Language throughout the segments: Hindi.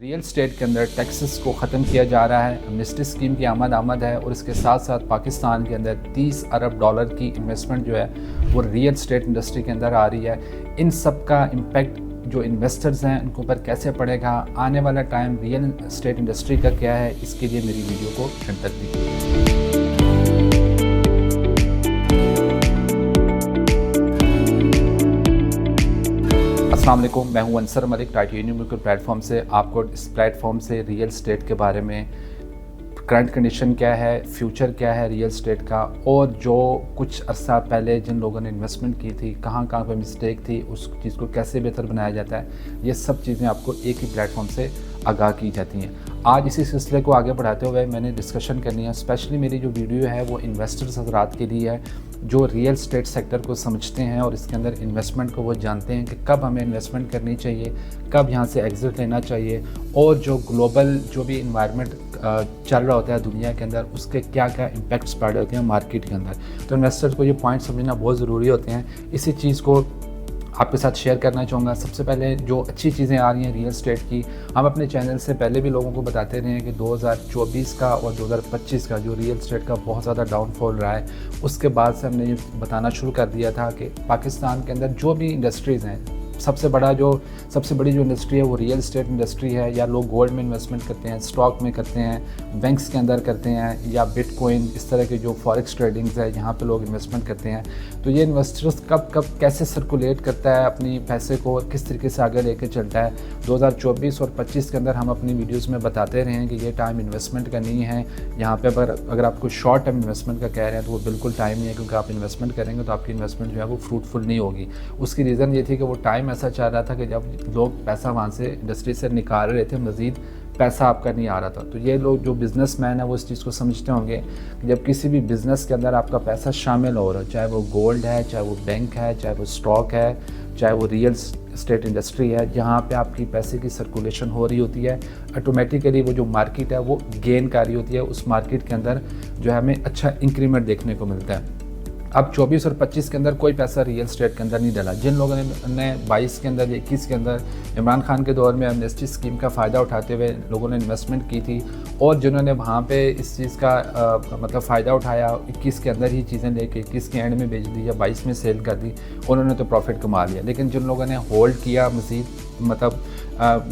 रियल स्टेट के अंदर टैक्सेस को ख़त्म किया जा रहा है, एमनेस्टी स्कीम की आमद है और इसके साथ साथ पाकिस्तान के अंदर 30 अरब डॉलर की इन्वेस्टमेंट जो है वो रियल स्टेट इंडस्ट्री के अंदर आ रही है। इन सब का इम्पेक्ट जो इन्वेस्टर्स हैं उनके ऊपर कैसे पड़ेगा, आने वाला टाइम रियल स्टेट इंडस्ट्री का क्या है, इसके लिए मेरी वीडियो को एंड तक देखिए। अस्सलाम वालेकुम, मैं हूं Ansar Malik titanium mutual platform से। आपको इस प्लेटफॉर्म से रियल स्टेट के बारे में करंट कंडीशन क्या है, फ्यूचर क्या है रियल स्टेट का, और जो कुछ अर्सा पहले जिन लोगों ने इन्वेस्टमेंट की थी कहाँ पे मिस्टेक थी, उस चीज़ को कैसे बेहतर बनाया जाता है, ये सब चीज़ें आपको एक ही प्लेटफॉर्म से आगाह की जाती हैं। आज इसी सिलसिले को आगे बढ़ाते हुए मैंने डिस्कशन करनी है। स्पेशली मेरी जो वीडियो है वो इन्वेस्टर्स हज़रात के लिए है जो रियल स्टेट सेक्टर को समझते हैं और इसके अंदर इन्वेस्टमेंट को वो जानते हैं कि कब हमें इन्वेस्टमेंट करनी चाहिए, कब यहाँ से एग्जिट लेना चाहिए, और जो ग्लोबल जो भी इन्वायरमेंट चल रहा होता है दुनिया के अंदर उसके क्या क्या इम्पैक्ट्स पड़ रहे होते हैं मार्केट के अंदर। तो इन्वेस्टर्स को ये पॉइंट समझना बहुत ज़रूरी होते हैं। इसी चीज़ को आपके साथ शेयर करना चाहूँगा। सबसे पहले जो अच्छी चीज़ें आ रही हैं रियल स्टेट की, हम अपने चैनल से पहले भी लोगों को बताते रहे हैं कि 2024 का और 2025 का जो रियल स्टेट का बहुत ज़्यादा डाउनफॉल रहा है, उसके बाद से हमने ये बताना शुरू कर दिया था कि पाकिस्तान के अंदर जो भी इंडस्ट्रीज़ हैं, सबसे बड़ी जो इंडस्ट्री है वो रियल स्टेट इंडस्ट्री है। या लोग गोल्ड में इन्वेस्टमेंट करते हैं, स्टॉक में करते हैं, बैंक्स के अंदर करते हैं, या बिटकॉइन, इस तरह के जो फॉरेक्स ट्रेडिंग्स है यहाँ पे लोग इन्वेस्टमेंट करते हैं। तो ये इन्वेस्टर्स कब कैसे सर्कुलेट करता है अपनी पैसे को और किस तरीके से आगे लेके चलता है, 2024 और 25 के अंदर हम अपनी वीडियोज़ में बताते रहे हैं कि ये टाइम इन्वेस्टमेंट का नहीं है। यहाँ पर अगर आपको शॉर्ट टर्म इन्वेस्टमेंट का कह रहे हैं तो वो बिल्कुल टाइम नहीं है, क्योंकि आप इन्वेस्टमेंट करेंगे तो आपकी इन्वेस्टमेंट जो है वो फ्रूटफुल नहीं होगी। उसकी रीज़न ये थी कि वो टाइम ऐसा चाह रहा था कि जब लोग पैसा वहाँ से इंडस्ट्री से निकाल रहे थे, मज़ीद पैसा आपका नहीं आ रहा था। तो ये लोग जो बिज़नेसमैन है वो इस चीज़ को समझते होंगे कि जब किसी भी बिज़नेस के अंदर आपका पैसा शामिल हो रहा है, चाहे वो गोल्ड है, चाहे वो बैंक है, चाहे वो स्टॉक है, चाहे वो रियल स्टेट इंडस्ट्री है, जहाँ पे आपकी पैसे की सर्कुलेशन हो रही होती है, ऑटोमेटिकली वो जो मार्केट है वो गेन कर रही होती है। उस मार्केट के अंदर जो है हमें अच्छा इंक्रीमेंट देखने को मिलता है। अब 24 और 25 के अंदर कोई पैसा रियल स्टेट के अंदर नहीं डला। जिन लोगों ने 22 के अंदर, 21 के अंदर इमरान खान के दौर में एमनेस्टी स्कीम का फ़ायदा उठाते हुए लोगों ने इन्वेस्टमेंट की थी और जिन्होंने वहाँ पे इस चीज़ का मतलब फ़ायदा उठाया, 21 के अंदर ही चीज़ें लेके 21 के एंड में बेच दी या 22 में सेल कर दी, उन्होंने तो प्रॉफिट कमा लिया। लेकिन जिन लोगों ने होल्ड किया मज़ीद, मतलब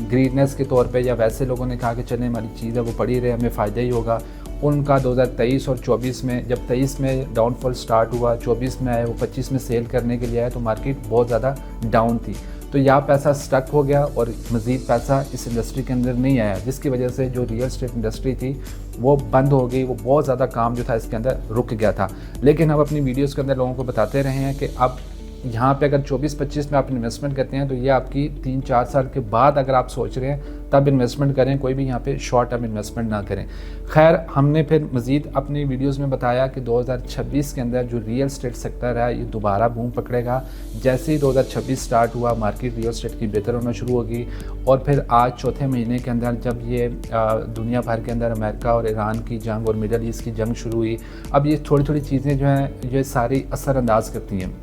ग्रीडनेस के तौर पे, या वैसे लोगों ने कहा कि चलें हमारी चीज़ है वो पड़ी रहे, हमें फ़ायदा ही होगा, उनका 2023 और 24 में, जब 23 में डाउनफॉल स्टार्ट हुआ, 24 में आए, वो 25 में सेल करने के लिए आए, तो मार्केट बहुत ज़्यादा डाउन थी। तो यहाँ पैसा स्टक हो गया और मज़ीद पैसा इस इंडस्ट्री के अंदर नहीं आया, जिसकी वजह से जो रियल स्टेट इंडस्ट्री थी वो बंद हो गई। वो बहुत ज़्यादा काम जो था इसके अंदर रुक गया था। लेकिन हम अपनी वीडियोज़ के अंदर लोगों को बताते रहे हैं कि अब यहाँ पे अगर 24-25 में आप इन्वेस्टमेंट करते हैं तो ये आपकी 3-4 साल के बाद अगर आप सोच रहे हैं तब इन्वेस्टमेंट करें, कोई भी यहाँ पे शॉर्ट टर्म इन्वेस्टमेंट ना करें। खैर, हमने फिर मज़ीद अपनी वीडियोस में बताया कि 2026 के अंदर जो रियल स्टेट सेक्टर है ये दोबारा बूम पकड़ेगा। जैसे ही 2026 स्टार्ट हुआ, मार्केट रियल स्टेट की बेहतर होना शुरू होगी, और फिर आज चौथे महीने के अंदर जब ये दुनिया भर के अंदर अमेरिका और ईरान की जंग और मिडल ईस्ट की जंग शुरू हुई, अब ये थोड़ी चीज़ें जो हैं ये सारी असरअंदाज करती हैं।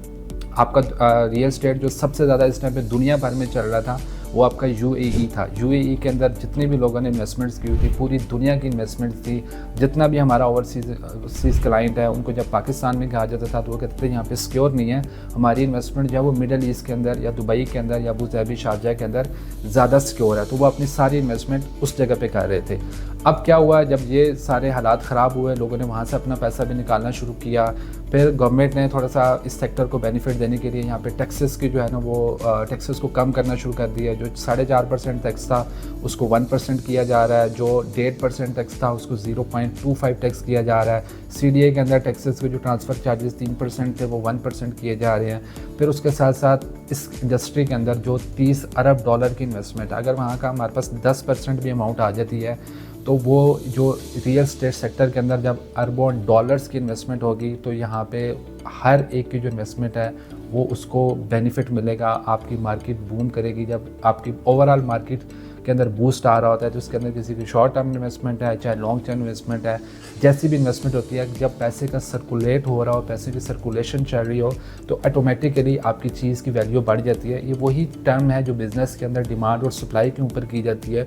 आपका रियल स्टेट जो सबसे ज़्यादा इस टाइम पे दुनिया भर में चल रहा था वो आपका यूएई था। यूएई के अंदर जितने भी लोगों ने इन्वेस्टमेंट्स की हुई थी, पूरी दुनिया की इन्वेस्टमेंट थी। जितना भी हमारा ओवरसीज़ क्लाइंट है उनको जब पाकिस्तान में कहा जाता था तो वो कहते थे यहाँ पे सिक्योर नहीं है, हमारी इन्वेस्टमेंट जो है वो मिडल ईस्ट के अंदर या दुबई के अंदर या अबू धाबी, शारजाह के अंदर ज़्यादा सिक्योर है। तो वो अपनी सारी इन्वेस्टमेंट उस जगह पर कर रहे थे। अब क्या हुआ, जब ये सारे हालात ख़राब हुए, लोगों ने वहाँ से अपना पैसा भी निकालना शुरू किया। फिर गवर्नमेंट ने थोड़ा सा इस सेक्टर को बेनिफिट देने के लिए यहाँ पे टैक्सेस की जो है ना वो टैक्सेस को कम करना शुरू कर दिया। जो 4.5% टैक्स था उसको 1% किया जा रहा है, जो 1.5% टैक्स था उसको 0.25 टैक्स किया जा रहा है। सीडीए के अंदर टैक्सेस के जो ट्रांसफ़र चार्जेस 3% थे वो 1% किए जा रहे हैं। फिर उसके साथ साथ इस इंडस्ट्री के अंदर जो 30 अरब डॉलर की इन्वेस्टमेंट, अगर वहाँ का हमारे पास 10% भी अमाउंट आ जाती है तो वो जो रियल स्टेट सेक्टर के अंदर जब अरबों डॉलर्स की इन्वेस्टमेंट होगी तो यहाँ पे हर एक की जो इन्वेस्टमेंट है वो उसको बेनिफिट मिलेगा। आपकी मार्केट बूम करेगी। जब आपकी ओवरऑल मार्केट के अंदर बूस्ट आ रहा होता है तो उसके अंदर किसी की शॉर्ट टर्म इन्वेस्टमेंट है चाहे लॉन्ग टर्म इन्वेस्टमेंट है, जैसी भी इन्वेस्टमेंट होती है, जब पैसे का सर्कुलेट हो रहा हो, पैसे की सर्कुलेशन चल रही हो तो ऑटोमेटिकली आपकी चीज़ की वैल्यू बढ़ जाती है। ये वही टर्म है जो बिज़नेस के अंदर डिमांड और सप्लाई के ऊपर की जाती है।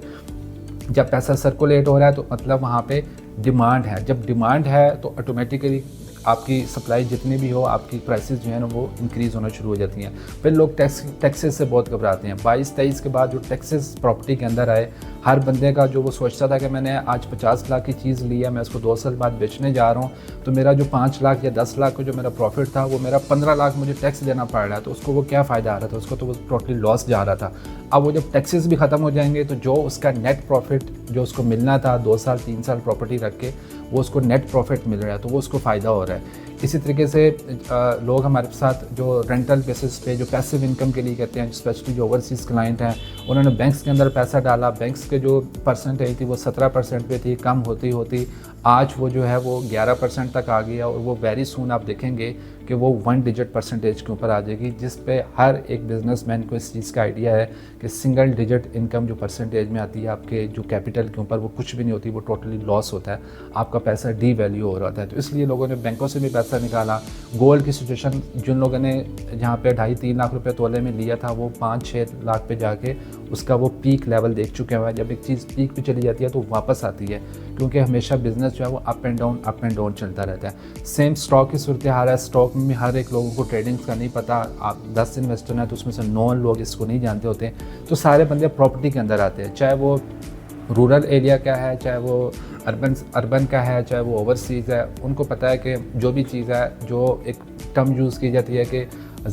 जब पैसा सर्कुलेट हो रहा है तो मतलब वहाँ पे डिमांड है, जब डिमांड है तो ऑटोमेटिकली आपकी सप्लाई जितनी भी हो, आपकी प्राइसेस जो है ना वो इंक्रीज़ होना शुरू हो जाती हैं। फिर लोग टैक्सेस से बहुत घबराते हैं। 22-23 के बाद जो टैक्सेस प्रॉपर्टी के अंदर आए, हर बंदे का जो वो सोचता था कि मैंने आज 50 लाख की चीज़ ली है, मैं उसको 2 साल बाद बेचने जा रहा हूँ, तो मेरा जो 5 लाख या 10 लाख का जो मेरा प्रॉफिट था वो मेरा 15 लाख मुझे टैक्स देना पड़ रहा है, तो उसको वो क्या फ़ायदा आ रहा था, उसको तो वो टोटली लॉस जा रहा था। अब वो जब टैक्सेस भी ख़त्म हो जाएंगे तो जो उसका नेट प्रॉफिट जो उसको मिलना था 2 साल 3 साल प्रॉपर्टी रख के, वो उसको नेट प्रॉफिट मिल रहा है, तो वो उसको फ़ायदा हो रहा है। इसी तरीके से लोग हमारे साथ जो रेंटल बेसिस पे जो पैसिव इनकम के लिए कहते हैं, स्पेशली जो ओवरसीज़ क्लाइंट हैं, उन्होंने बैंक्स के अंदर पैसा डाला, बैंक्स के जो परसेंटेज थी वो 17% पे थी, कम होती होती आज वो जो है वो 11% तक आ गया, और वो वेरी सून आप देखेंगे कि वो 1 डिजिट परसेंटेज के ऊपर आ जाएगी, जिस पे हर एक बिजनेसमैन को इस चीज़ का आइडिया है कि सिंगल डिजिट इनकम जो परसेंटेज में आती है आपके जो कैपिटल के ऊपर, वो कुछ भी नहीं होती, वो टोटली लॉस होता है, आपका पैसा डी वैल्यू हो रहा है। तो इसलिए लोगों ने बैंकों से भी पैसा निकाला। गोल्ड की सिचुएशन जिन लोगों ने जहाँ पे 2.5-3 लाख रुपए तोले में लिया था, वो 5-6 लाख पे जाके उसका वो पीक लेवल देख चुके हैं। जब एक चीज़ पीक पे चली जाती है तो वापस आती है, क्योंकि हमेशा बिजनेस जो है वो अप एंड डाउन चलता रहता है। सेम स्टॉक की सूरत हाल है। स्टॉक में हर एक लोगों को ट्रेडिंग का नहीं पता। आप 10 इन्वेस्टर हैं तो उसमें से 9 लोग इसको नहीं जानते होते, तो सारे बंदे प्रॉपर्टी के अंदर आते हैं, चाहे वो रूरल एरिया का है, चाहे वो अर्बन का है, चाहे वो ओवरसीज़ है। उनको पता है कि जो भी चीज़ है, जो एक टर्म यूज़ की जाती है कि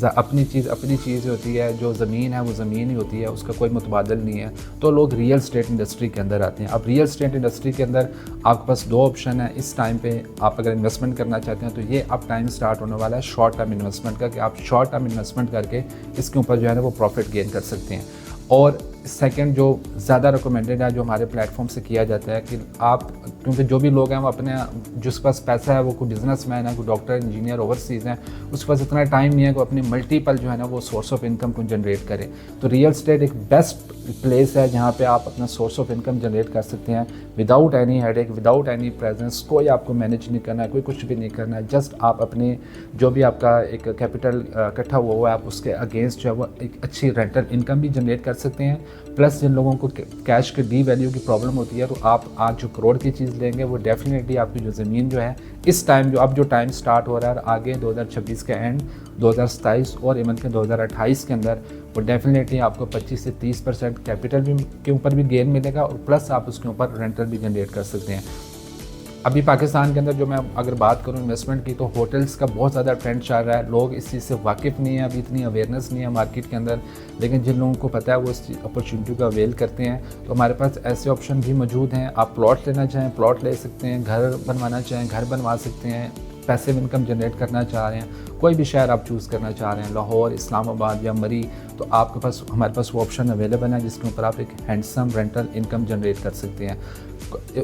अपनी चीज़ होती है, जो ज़मीन है वो ज़मीन ही होती है, उसका कोई मुतबादल नहीं है, तो लोग रियल स्टेट इंडस्ट्री के अंदर आते हैं। अब रियल स्टेट इंडस्ट्री के अंदर आपके पास 2 ऑप्शन है इस टाइम पे। आप अगर इन्वेस्टमेंट करना चाहते हैं तो ये अब टाइम स्टार्ट होने वाला है शॉर्ट टर्म इन्वेस्टमेंट का, कि आप शॉर्ट टर्म इन्वेस्टमेंट करके इसके ऊपर जो है ना वो प्रॉफिट गेन कर सकते हैं। और सेकंड जो ज़्यादा रिकमेंडेड है, जो हमारे प्लेटफॉर्म से किया जाता है, कि आप, क्योंकि जो भी लोग हैं वो अपने, जिसके पास पैसा है, वो कोई बिजनेसमैन है, कोई डॉक्टर, इंजीनियर, ओवरसीज़ हैं, उसके पास इतना टाइम नहीं है कि अपनी मल्टीपल जो है ना वो सोर्स ऑफ इनकम को जनरेट करें। तो रियल स्टेट एक बेस्ट प्लेस है जहाँ पे आप अपना सोर्स ऑफ इनकम जनरेट कर सकते हैं without any headache, without any presence. कोई आपको मैनेज नहीं करना है, कोई कुछ भी नहीं करना है, जस्ट आप अपने जो भी आपका एक कैपिटल इकट्ठा हुआ है, आप उसके अगेंस्ट जो है वो एक अच्छी रेंटल इनकम भी जनरेट कर सकते हैं। प्लस जिन लोगों को कैश के डी वैल्यू की प्रॉब्लम होती है, तो आप आज जो करोड़ की चीज़ लेंगे वो डेफिनेटली आपकी जो ज़मीन जो है इस टाइम जो टाइम स्टार्ट हो रहा है, आगे 2026 के एंड 2027 और इवन के 2028 के अंदर, वो डेफिनेटली आपको 25 से 30% कैपिटल भी के ऊपर भी गेन मिलेगा, और प्लस आप उसके ऊपर रेंटल भी जनरेट कर सकते हैं। अभी पाकिस्तान के अंदर जो मैं अगर बात करूं इन्वेस्टमेंट की, तो होटल्स का बहुत ज़्यादा ट्रेंड चल रहा है। लोग इस चीज़ से वाकिफ़ नहीं है, अभी इतनी अवेयरनेस नहीं है मार्केट के अंदर, लेकिन जिन लोगों को पता है वो इस अपॉर्चुनिटी का अवेल करते हैं। तो हमारे पास ऐसे ऑप्शन भी मौजूद हैं। आप प्लॉट लेना चाहें प्लॉट ले सकते हैं, घर बनवाना चाहें घर बनवा सकते हैं, पैसिव इनकम जनरेट करना चाह रहे हैं, कोई भी शहर आप चूज़ करना चाह रहे हैं, लाहौर, इस्लामाबाद या मरी, तो आपके पास, हमारे पास वो ऑप्शन अवेलेबल है जिसके ऊपर आप एक हैंडसम रेंटल इनकम जनरेट कर सकते हैं।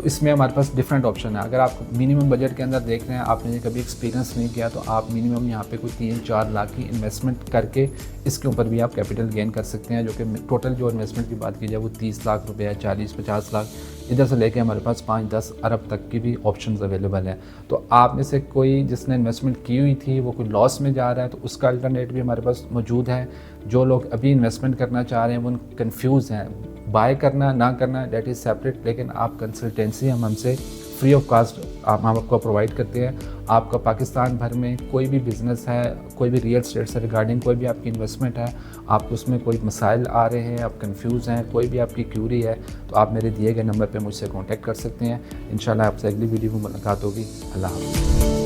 इसमें हमारे पास डिफरेंट ऑप्शन है। अगर आप मिनिमम बजट के अंदर देख रहे हैं, आपने कभी एक्सपीरियंस नहीं किया, तो आप मिनिमम यहाँ पे कोई 3-4 लाख की इन्वेस्टमेंट करके इसके ऊपर भी आप कैपिटल गेन कर सकते हैं, जो कि टोटल जो इन्वेस्टमेंट की बात की जाए वो 30 लाख रुपये है, 40-50 लाख, इधर से लेके हमारे पास 5-10 अरब तक की भी ऑप्शंस अवेलेबल हैं। तो आप में से कोई जिसने इन्वेस्टमेंट की हुई थी वो कोई लॉस में जा रहा है, तो उसका अल्टरनेट भी हमारे पास मौजूद है। जो लोग अभी इन्वेस्टमेंट करना चाह रहे हैं वो कंफ्यूज हैं, बाय करना ना करना डेट इज़ सेपरेट, लेकिन आप कंसल्टेंसी हम हमसे फ्री ऑफ कास्ट हम आपको प्रोवाइड करते हैं। आपका पाकिस्तान भर में कोई भी बिज़नेस है, कोई भी रियल स्टेट से रिगार्डिंग कोई भी आपकी इन्वेस्टमेंट है, आपको उसमें कोई मसाइल आ रहे हैं, आप कंफ्यूज हैं, कोई भी आपकी क्यूरी है, तो आप मेरे दिए गए नंबर पे मुझसे कांटेक्ट कर सकते हैं। इंशाल्लाह आपसे अगली वीडियो में मुलाकात होगी। अल्लाह हाफ़िज़।